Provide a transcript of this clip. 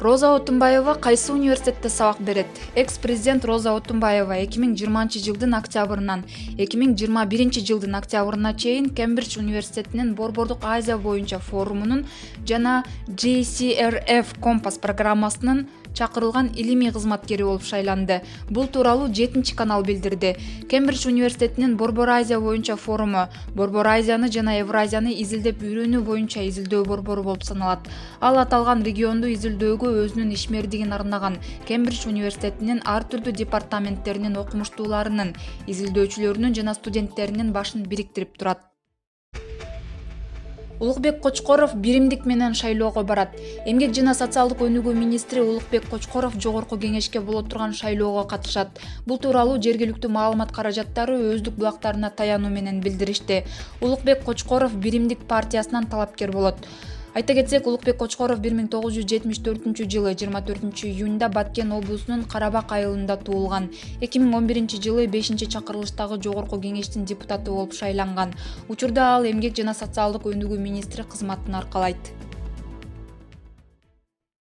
Роза Отунбаева кайсы университетте сабак берет? Экс-президент Роза Отунбаева 2020 жылдын октябрынан 2021 жылдын октябрына чейин Кембридж университетинин Борбордук Азия боюнча форумунун жана JCRF Компас программасынын чакырылган илимий кызматкери болуп шайланды. Бул тууралуу 7 канал билдирди. Кембридж университетинин Борбор Азия боюнча форуму Борбор Азияны жана Евразияны изилдеп үйрөнүү боюнча изилдөө борбору болуп саналат. Ал аталган регионду изилдөөгө өзүнүн ишмердигин арнаган Кембридж университетинин ар түрдүү департаменттеринин окумуштууларынын, изилдөөчүлөрүнүн жана студенттеринин башын бириктирип турат. Улукбек Кочкоров биримдик менен шайлоого барат. Эмгек жана социалдык өнүгүү министри Улукбек Кочкоров жогорку кеңешке боло турган шайлоого катышат. Бул тууралуу жергиликтүү маалымат каражаттары өздүк булактарына таянуу менен билдиришти. Улукбек Кочкоров биримдик партиясынан талапкер болот. Айта кетсек, Улукбек Кочкоров 1974-жылы 24-июнда Баткен облусунун Карабак айылында туулган. 2011-жылы 5-чакырылыштагы жогорку кеңештин депутаты болуп шайланган. Учурда ал эмгек жана социалдык өнүгүү министри кызматын аркалайт.